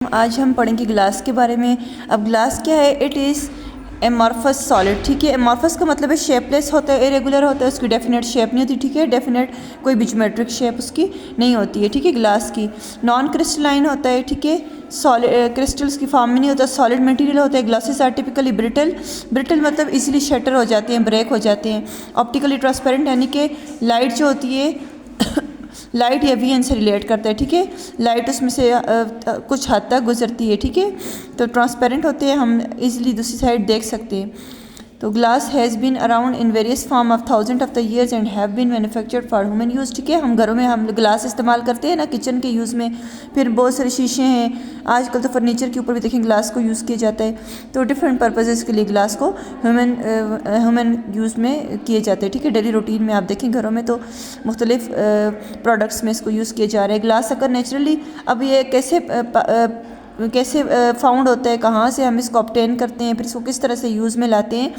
आज हम पढ़ेंगे ग्लास के बारे में। अब ग्लास क्या है? It is amorphous solid. ठीक है, एमॉर्फस का मतलब है शेपलेस होता है, इरेगुलर होता है, उसकी डेफिनेट शेप नहीं होती। ठीक है, डेफिनेट कोई भी ज्योमेट्रिक शेप उसकी नहीं होती है। ठीक है, ग्लास की नॉन क्रिस्टलाइन होता है। ठीक है, सॉलिड क्रिस्टल्स की फॉर्म में नहीं होता, सॉलिड मटेरियल होता है। Glasses are typically brittle. Brittle मतलब इजीली शटर हो जाते हैं, ब्रेक हो जाते हैं। ऑप्टिकली ट्रांसपेरेंट यानी कि लाइट जो होती है लाइट या वीएन से रिलेट करता है। ठीक है, लाइट उसमें से कुछ हद तक गुजरती है। ठीक है, तो ट्रांसपेरेंट होते हैं, हम इजीली दूसरी साइड देख सकते हैं। तो glass has been around in various form of thousand of the years and have been manufactured for human use. ठीक है, हम घरों में हम ग्लास इस्तेमाल करते हैं ना, किचन के यूज़ में। फिर बहुत सारे शीशे हैं, आजकल तो फर्नीचर के ऊपर भी देखें ग्लास को यूज़ किया जाता है। तो डिफरेंट पर्पजेज़ के लिए ग्लास को ह्यूमन यूज़ में किए जाते हैं। ठीक है, डेली रूटीन में आप देखें घरों में तो मुख्तलिफ प्रोडक्ट्स में इसको यूज़ किया जा रहा है। ग्लास अगर नेचुरली, अब ये कैसे फाउंड होता है, कहाँ से हम इसको ऑब्टेन करते हैं, फिर इसको किस तरह से यूज़ में लाते हैं,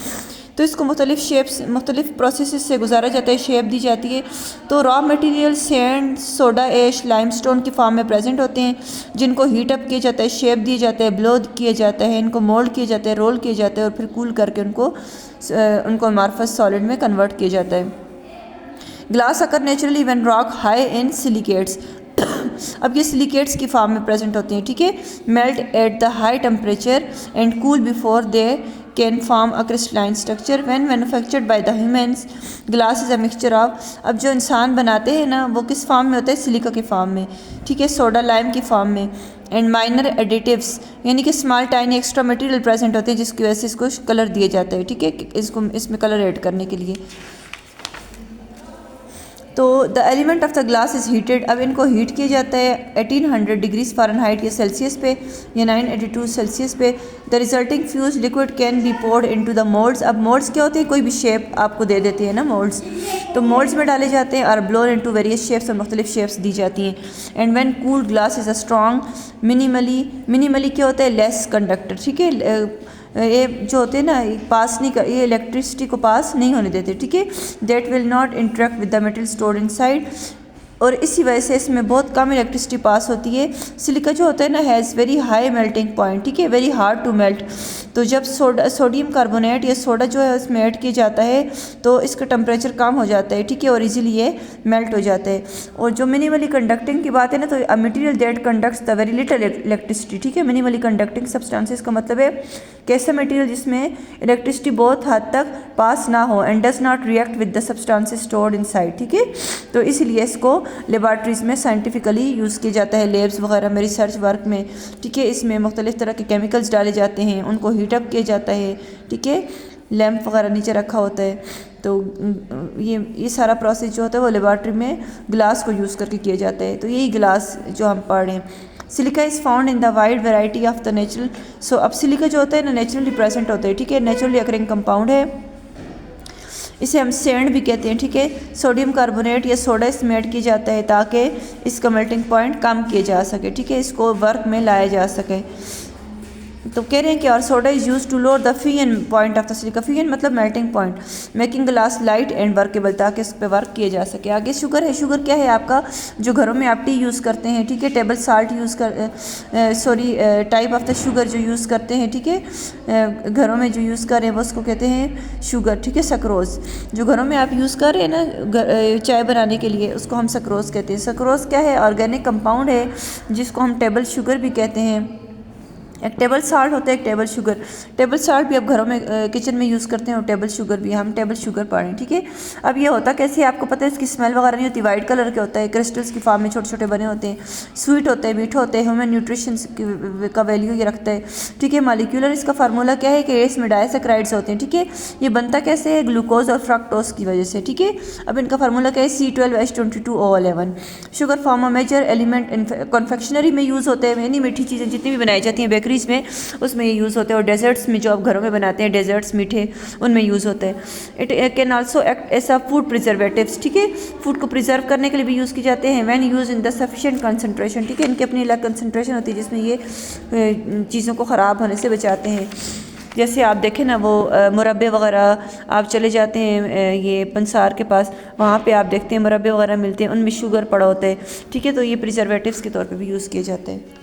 तो इसको मुख्तलिफ शेप्स, मुख्तलिफ प्रोसेस से गुजारा जाता है, शेप दी जाती है। तो raw material sand, soda ash, limestone की फॉर्म में प्रेजेंट होते हैं, जिनको हीट अप किया जाता है, शेप दिए जाते हैं, ब्लो किया जाता है, इनको मोल्ड किया जाता है, रोल किया जाता है और फिर कूल करके उनको अमॉर्फस सॉलिड में कन्वर्ट किया जाता है। Glass occur naturally when rock high in silicates. अब ये सिलिकेट्स की फॉर्म में प्रेजेंट होते हैं। ठीक है, melt at the high temperature and cool before they can form a crystalline structure when manufactured by the humans. Glass is a mixture of, अब जो इंसान बनाते हैं ना, वो किस फॉर्म में होता है? सिलिका के फॉर्म में। ठीक है, सोडा लाइम की फॉर्म में एंड माइनर एडिटिव्स यानी कि small tiny extra material present होते हैं, जिसकी वजह से इसको कलर दिए जाते हैं। ठीक है, इसको इसमें कलर ऐड करने के लिए। तो the element of the glass is heated. अब इनको हीट किया जाता है 1800 डिग्रीज फ़ारेनहाइट या सेल्सियस पे या 982 सेल्सियस पे। The resulting fuse liquid can be poured into the moulds. अब मोल्ड्स क्या होते हैं? कोई भी शेप आपको दे देते हैं ना मोल्ड्स, तो मोल्ड्स में डाले जाते हैं और ब्लोन इनटू वेरियस शेप्स और मुख्तलिफ शेप्स दी जाती हैं। And when cooled glass is a strong minimally क्या होता है? Less conductor. ठीक है, ये जो होते हैं ना, पास नहीं कर, ये इलेक्ट्रिसिटी को पास नहीं होने देते। ठीक है, that will not interact with the metal stored inside, और इसी वजह से इसमें बहुत कम इलेक्ट्रिसिटी पास होती है। सिलिका जो होता है ना, has very high melting point. ठीक है, वेरी हार्ड टू मेल्ट। तो जब सोडियम कार्बोनेट या सोडा जो है उसमें ऐड किया जाता है तो इसका टेम्परेचर कम हो जाता है। ठीक है, और इजीली ये मेल्ट हो जाता है। और जो मिनिमली कंडक्टिंग की बात है ना, तो a material that conducts the very little electricity. ठीक है, मिनिमली कंडक्टिंग सब्सटेंसेस का मतलब है कैसा मटेरियल जिसमें इलेक्ट्रिसिटी बहुत हद तक पास ना हो and does not react with the substances stored inside. ठीक है, तो इसीलिए इसको लेबॉर्ट्रीज़ में साइंटिफिकली यूज़ किया जाता है, लेब्स वगैरह में, रिसर्च वर्क में। ठीक है, इसमें मुख्तलिफ तरह के केमिकल्स डाले जाते हैं, उनको हीटअप किया जाता है। ठीक है, लैंप वगैरह नीचे रखा होता है। तो ये सारा प्रोसेस जो होता है वो लेबॉर्ट्री में ग्लास को यूज़ करके किया जाता है। तो यही ग्लास जो हम पढ़ रहे हैं। Silica is found in the wide variety of the natural. So अब सिलिका जो होता है ना, नेचुरली प्रेजेंट होता है। ठीक है, नेचुरली अकरिंग कंपाउंड है, इसे हम सैंड भी कहते हैं। ठीक है, सोडियम कार्बोनेट या सोडा इसमें ऐड किया जाता है ताकि इसका मेल्टिंग पॉइंट कम किया जा सके। ठीक है, इसको वर्क में लाया जा सके। तो कह रहे हैं कि और soda is use to lower the fin point of the silica. Fin मतलब melting point, making glass light and workable, ताकि इस पर वर्क किया जा सके। आगे शुगर है। शुगर क्या है? आपका जो घरों में आप टी यूज़ करते हैं। ठीक है, table salt use type of the sugar जो यूज़ करते हैं। ठीक है, घरों में जो यूज़ कर रहे हैं वो उसको कहते हैं शुगर। ठीक है, सक्रोज़ जो घरों में आप यूज़ कर रहे हैं ना चाय बनाने के लिए, उसको हम सक्रोज़ कहते हैं। सक्रोज़ क्या है? ऑर्गेनिक कंपाउंड है जिसको हम टेबल शुगर भी कहते हैं। एक टेबल साल्ट होता है, एक टेबल शुगर। टेबल साल्ट भी अब घरों में किचन में यूज़ करते हैं और टेबल शुगर भी, हम टेबल शुगर पा रहे हैं। ठीक है, अब ये होता कैसे आपको पता है? इसकी स्मेल वगैरह नहीं होती, वाइट कलर के होता है, क्रिस्टल्स की फॉर्म में छोटे छोटे बने होते हैं, स्वीट होते हैं, मीठे होते हैं, ह्यूमन न्यूट्रिशन का वैल्यू ये रखता है। ठीक है, मॉलिक्यूलर इसका फार्मूला क्या है कि इसमें डाइसैकराइड्स होते हैं। ठीक है, ये बनता कैसे है? ग्लूकोज और फ्रक्टोज की वजह से। ठीक है, अब इनका फार्मूला क्या है? C12H22O11। Sugar form a major element confectionery में यूज़ होते हैं, यानी मीठी चीज़ें जितनी भी बनाई जाती हैं बेकरीज में उसमें ये यूज़ होते हैं, और डेजर्ट्स में जो आप घरों में बनाते हैं डेजर्ट्स मीठे, उनमें यूज़ होते हैं। It can also act as a food preservatives. ठीक है, फूड को प्रिजर्व करने के लिए भी यूज़ किए जाते हैं। When use in the sufficient concentration. ठीक है, इनकी अपनी अलग कंसंट्रेशन होती है जिसमें ये चीज़ों को ख़राब होने से बचाते हैं। जैसे आप देखें ना, वो मुरब्बे वगैरह आप चले जाते हैं ये पंसार के पास, वहाँ पे आप देखते हैं मुरब्बे वगैरह मिलते हैं, उनमें शुगर पड़ा होता है। ठीक है, तो ये प्रिजर्वेटिव्स के तौर पे भी यूज़ किए जाते हैं।